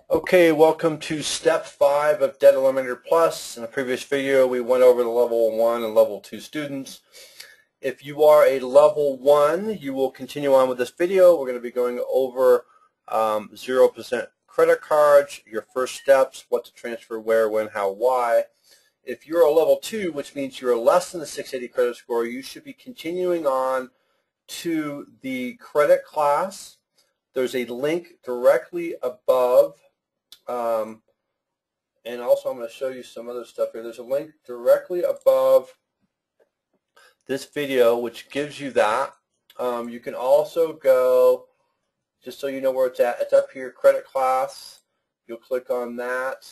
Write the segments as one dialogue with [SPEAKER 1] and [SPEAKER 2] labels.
[SPEAKER 1] Okay, welcome to step 5 of Debt Eliminator Plus. In a previous video, we went over the level 1 and level 2 students. If you are a level 1, you will continue on with this video. We're going to be going over 0% credit cards, your first steps, what to transfer, where, when, how, why. If you're a level 2, which means you're less than the 680 credit score, you should be continuing on to the credit class. There's a link directly above. And also I'm going to show you some other stuff here. There's a link directly above this video which gives you that. You can also go, just so you know where it's up here, credit class. You'll click on that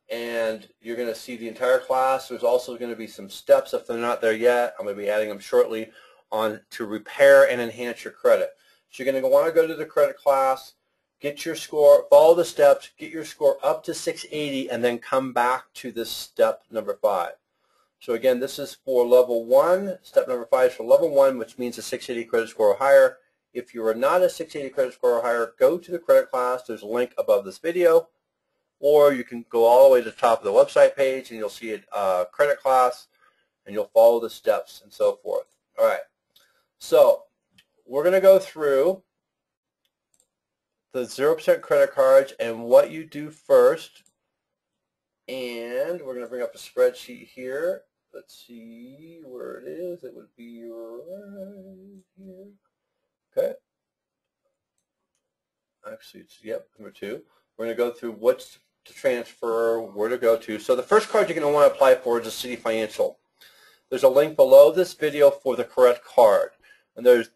[SPEAKER 1] and you're going to see the entire class. There's also going to be some steps if they're not there yet. I'm going to be adding them shortly on to repair and enhance your credit. So you're going to want to go to the credit class, get your score, follow the steps, get your score up to 680, and then come back to this step number 5. So again, this is for level 1. Step number 5 is for level 1, which means a 680 credit score or higher. If you are not a 680 credit score or higher, go to the credit class. There's a link above this video. Or you can go all the way to the top of the website page, and you'll see a credit class, and you'll follow the steps and so forth. All right. So we're going to go through the 0% credit cards and what you do first. And we're going to bring up a spreadsheet here. Let's see where it is. It would be right here. Okay. Actually, it's, yep, number 2. We're going to go through what's to transfer, where to go to. So the first card you're going to want to apply for is a Citi Financial. There's a link below this video for the correct card. And there's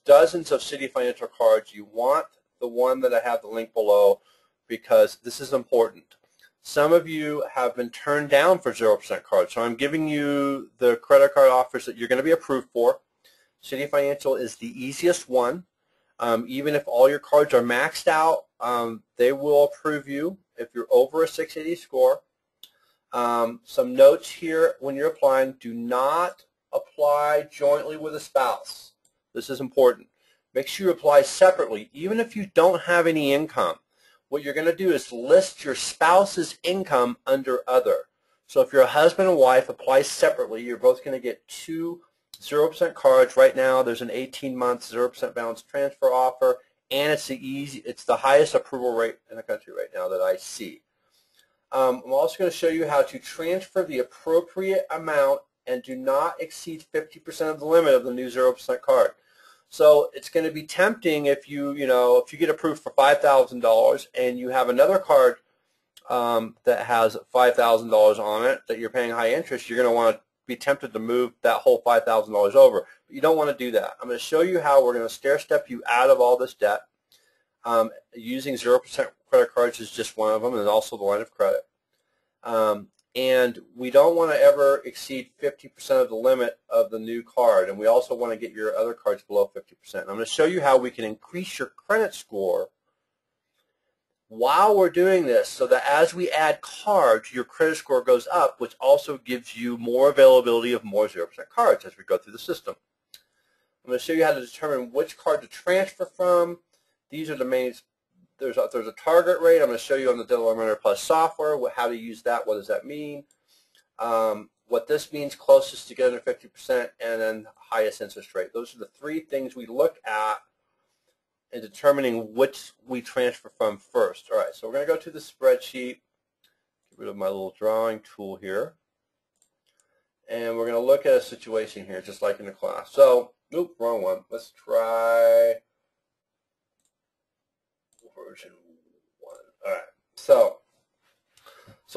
[SPEAKER 1] dozens of Citi Financial cards. You want the one that I have the link below because this is important. Some of you have been turned down for 0% cards, so I'm giving you the credit card offers that you're going to be approved for. Citi Financial is the easiest one. Even if all your cards are maxed out, they will approve you if you're over a 680 score. Some notes here when you're applying: do not apply jointly with a spouse. This is important. Make sure you apply separately, even if you don't have any income. What you're going to do is list your spouse's income under other. So if you're a husband and wife, apply separately. You're both going to get 2 0% cards. Right now there's an 18-month 0% balance transfer offer, and it's the highest approval rate in the country right now that I see. I'm also going to show you how to transfer the appropriate amount and do not exceed 50% of the limit of the new 0% card. So it's going to be tempting if you get approved for $5,000 and you have another card that has $5,000 on it that you're paying high interest. You're going to want to be tempted to move that whole $5,000 over. But you don't want to do that. I'm going to show you how we're going to stair-step you out of all this debt. Using 0% credit cards is just one of them, and also the line of credit. And we don't want to ever exceed 50% of the limit of the new card, and we also want to get your other cards below 50%. I'm going to show you how we can increase your credit score while we're doing this, so that as we add cards, your credit score goes up, which also gives you more availability of more 0% cards as we go through the system. I'm going to show you how to determine which card to transfer from. These are the main. There's a target rate. I'm going to show you on the Debt Eliminator Plus software how to use that. What does that mean? What this means: closest to get under 50%, and then highest interest rate. Those are the 3 things we look at in determining which we transfer from first. All right, so we're going to go to the spreadsheet. Get rid of my little drawing tool here, and we're going to look at a situation here, just like in the class. So, nope, wrong one. Let's try version 1. All right, so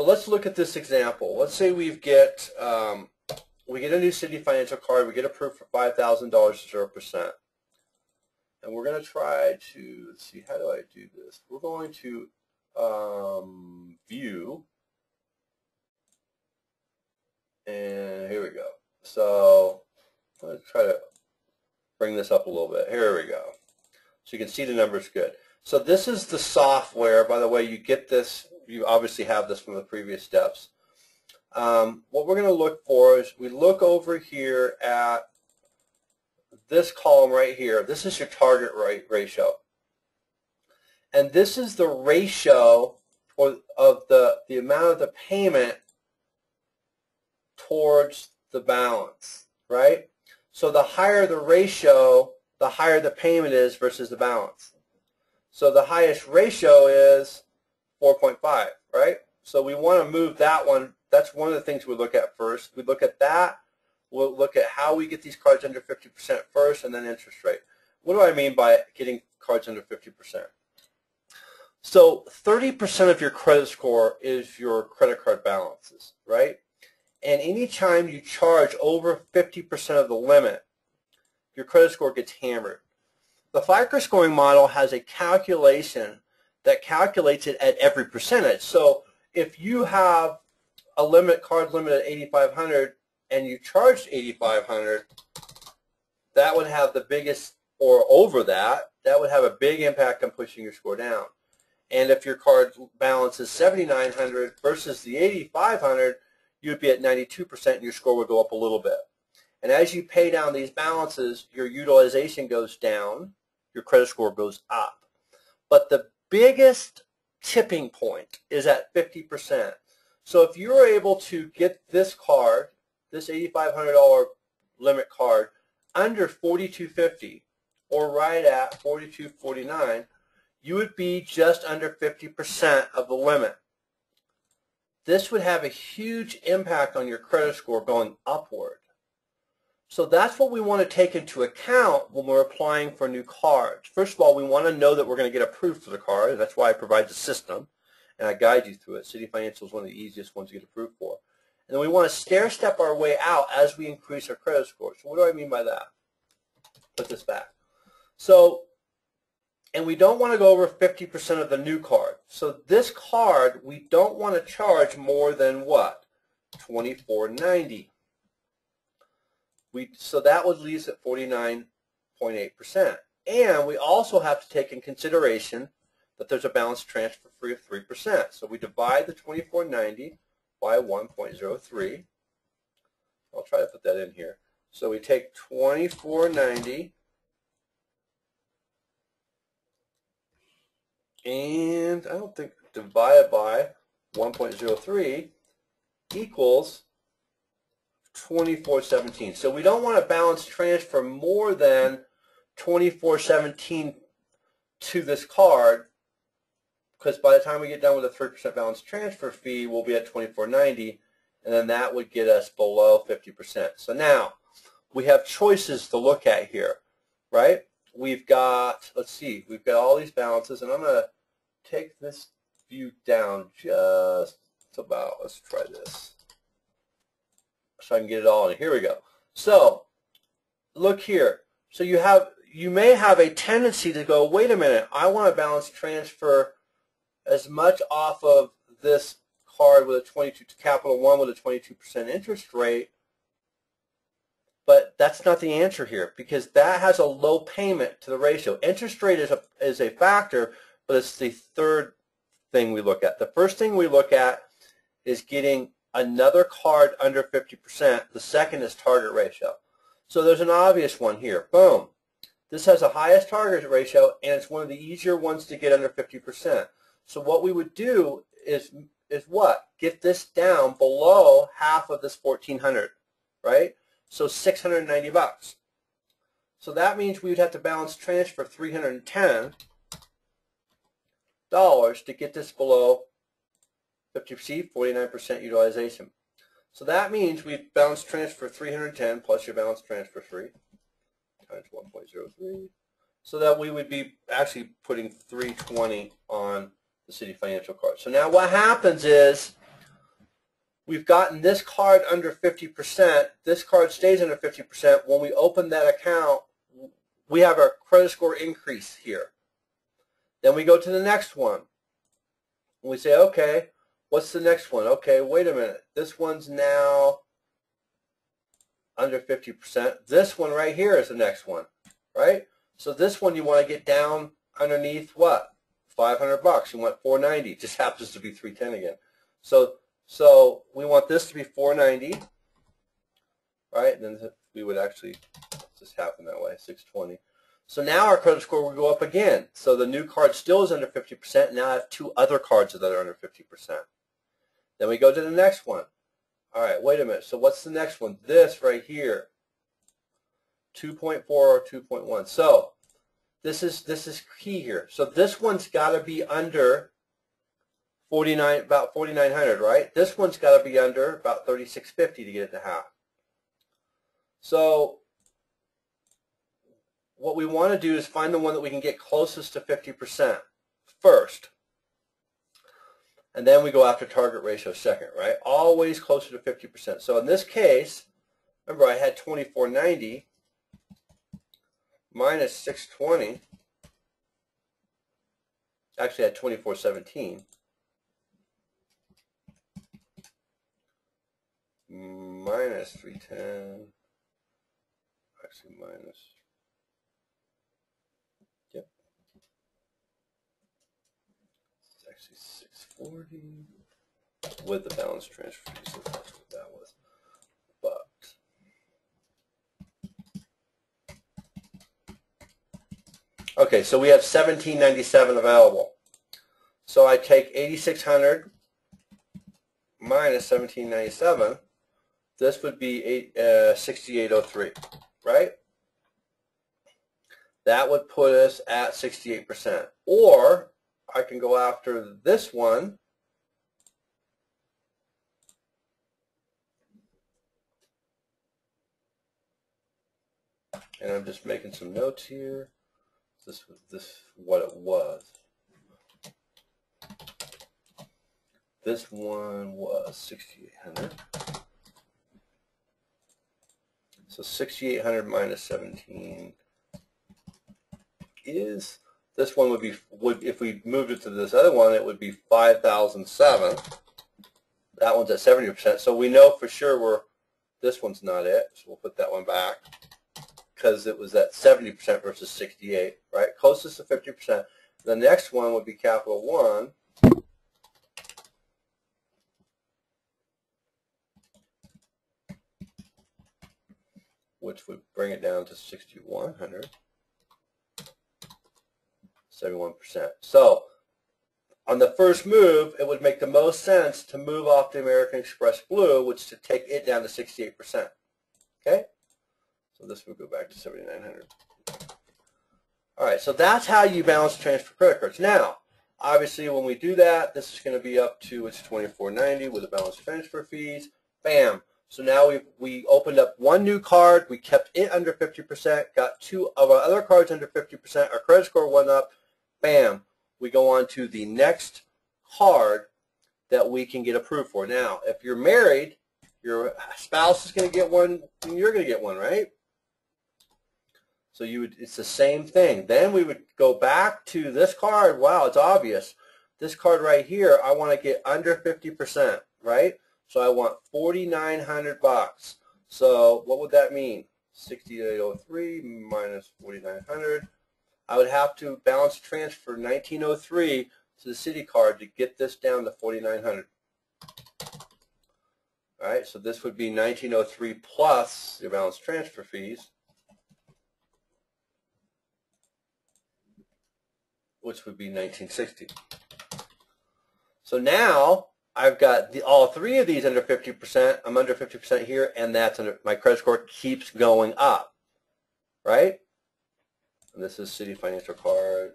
[SPEAKER 1] let's look at this example. Let's say we get a new Citi Financial card. We get approved for $5,000 0%, and we're going to try to, let's see, how do I do this? We're going to view, and here we go. So I'm going to try to bring this up a little bit. Here we go. So you can see the numbers good. So this is the software. By the way, you get this, you obviously have this from the previous steps. What we're going to look for is we look over here at this column right here. This is your target rate ratio. And this is the ratio of the amount of the payment towards the balance, right? So the higher the ratio, the higher the payment is versus the balance. So the highest ratio is 4.5, right? So we want to move that one. That's one of the things we look at first. We look at that. We'll look at how we get these cards under 50% first, and then interest rate. What do I mean by getting cards under 50%? So 30% of your credit score is your credit card balances, right? And anytime you charge over 50% of the limit, your credit score gets hammered. The FICO scoring model has a calculation that calculates it at every percentage. So if you have a card limit at $8,500 and you charged $8,500, that would have the biggest, or over that would have a big impact on pushing your score down. And if your card balance is $7,900 versus the $8,500, you'd be at 92% and your score would go up a little bit. And as you pay down these balances, your utilization goes down, your credit score goes up. But the biggest tipping point is at 50%. So if you're able to get this card, this $8,500 limit card, under $4,250 or right at $4,249, you would be just under 50% of the limit. This would have a huge impact on your credit score going upward. So that's what we want to take into account when we're applying for new cards. First of all, we want to know that we're going to get approved for the card. That's why I provide the system, and I guide you through it. Citi Financial is one of the easiest ones to get approved for. And then we want to stair-step our way out as we increase our credit score. So what do I mean by that? Put this back. So, and we don't want to go over 50% of the new card. So this card, we don't want to charge more than what? $24.90. So that would leave us at 49.8%. And we also have to take in consideration that there's a balance transfer fee of 3%. So we divide the $24.90 by 1.03. I'll try to put that in here. So we take $24.90 and I don't think divided by 1.03 equals 24.17. So we don't want to balance transfer more than 24.17 to this card, because by the time we get done with the 3% balance transfer fee, we'll be at 24.90, and then that would get us below 50%. So now we have choices to look at here, right? We've got, let's see, we've got all these balances, and I'm going to take this view down just about, let's try this, so I can get it all in. Here we go. So look here. So you may have a tendency to go, wait a minute, I want to balance transfer as much off of this card with a 22 to Capital One with a 22% interest rate, but that's not the answer here, because that has a low payment to the ratio. Interest rate is a factor, but it's the third thing we look at. The first thing we look at is getting another card under 50%. The second is target ratio. So there's an obvious one here. Boom. This has the highest target ratio, and it's one of the easier ones to get under 50%. So what we would do is what? Get this down below half of this $1,400, right? So $690. So that means we would have to balance transfer $310 to get this below 50%, 49% utilization. So that means we balance transfer 310 plus your balance transfer 3 times 1.03. So that we would be actually putting 320 on the Citi Financial card. So now what happens is we've gotten this card under 50%. This card stays under 50%. When we open that account, we have our credit score increase here. Then we go to the next one. And we say, okay, what's the next one? Okay, wait a minute. This one's now under 50%. This one right here is the next one, right? So this one you want to get down underneath what? $500. You want 490. It just happens to be 310 again. So we want this to be 490, right? And then we would actually, just happen that way, 620. So now our credit score will go up again. So the new card still is under 50%. Now I have 2 other cards that are under 50%. Then we go to the next one. All right, wait a minute. So what's the next one? This right here, 2.4 or 2.1. So this is key here. So this one's got to be under 49, about 4,900, right? This one's got to be under about 3,650 to get it to half. So what we want to do is find the one that we can get closest to 50% first. And then we go after target ratio second, right? Always closer to 50%. So in this case, remember I had 2490 minus 620. Actually I had 2417 minus 310. Actually minus. Yep. It's actually 640 with the balance transfer fee, so that's what that was. But okay, so we have 1797 available. So I take 8600 minus 1797. This would be 6803, right? That would put us at 68%. Or I can go after this one. And I'm just making some notes here. This was what it was. This one was 6,800. So 6,800 minus 17 is, this one would be, if we moved it to this other one, it would be 5,007. That one's at 70%. So we know for sure this one's not it. So we'll put that one back because it was at 70% versus 68, right? Closest to 50%. The next one would be capital 1. Which would bring it down to 6,100, 71%. So on the first move, it would make the most sense to move off the American Express Blue, which to take it down to 68%. Okay? So this would go back to 7,900. All right, so that's how you balance transfer credit cards. Now, obviously, when we do that, this is going to be up to, it's 2490 with the balance transfer fees. Bam. So now we opened up one new card, we kept it under 50%, got 2 of our other cards under 50%, our credit score went up, bam, we go on to the next card that we can get approved for. Now, if you're married, your spouse is going to get one, and you're going to get one, right? So it's the same thing. Then we would go back to this card. Wow, it's obvious. This card right here, I want to get under 50%, right? So I want 4,900 bucks. So what would that mean? 6803 minus 4,900. I would have to balance transfer 1903 to the Citi card to get this down to 4,900. All right, so this would be 1903 plus your balance transfer fees, which would be 1960. So now I've got all 3 of these under 50%. I'm under 50% here, and that's under, my credit score keeps going up, right? And this is Citi Financial Card.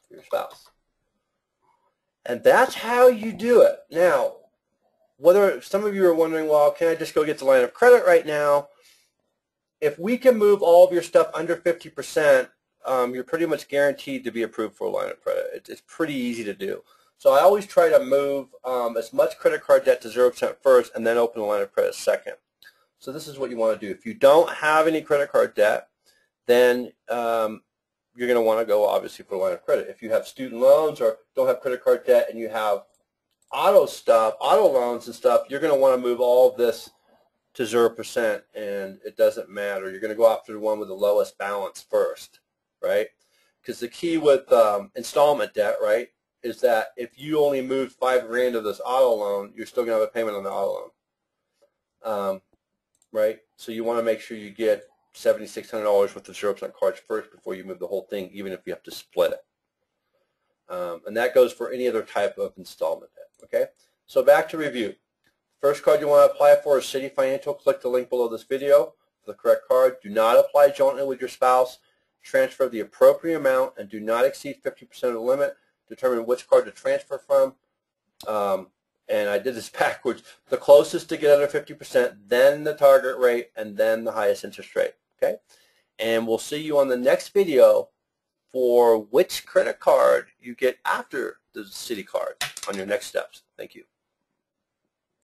[SPEAKER 1] For your spouse. And that's how you do it. Now, whether some of you are wondering, well, can I just go get the line of credit right now? If we can move all of your stuff under 50%, you're pretty much guaranteed to be approved for a line of credit. It's pretty easy to do. So I always try to move as much credit card debt to 0% first and then open a line of credit second. So this is what you want to do. If you don't have any credit card debt, then you're going to want to go obviously for a line of credit. If you have student loans or don't have credit card debt and you have auto loans and stuff, you're going to want to move all of this to 0%, and it doesn't matter. You're going to go after the one with the lowest balance first, right? Because the key with installment debt, right, is that if you only moved $5,000 of this auto loan, you're still going to have a payment on the auto loan. right? So you want to make sure you get $7,600 worth of 0% cards first before you move the whole thing, even if you have to split it. And that goes for any other type of installment debt, okay? So back to review. First card you want to apply for is Citi Financial. Click the link below this video for the correct card. Do not apply jointly with your spouse. Transfer the appropriate amount and do not exceed 50% of the limit. Determine which card to transfer from. And I did this backwards. The closest to get under 50%, then the target rate, and then the highest interest rate, okay? And we'll see you on the next video for which credit card you get after the Citi card on your next steps. Thank you.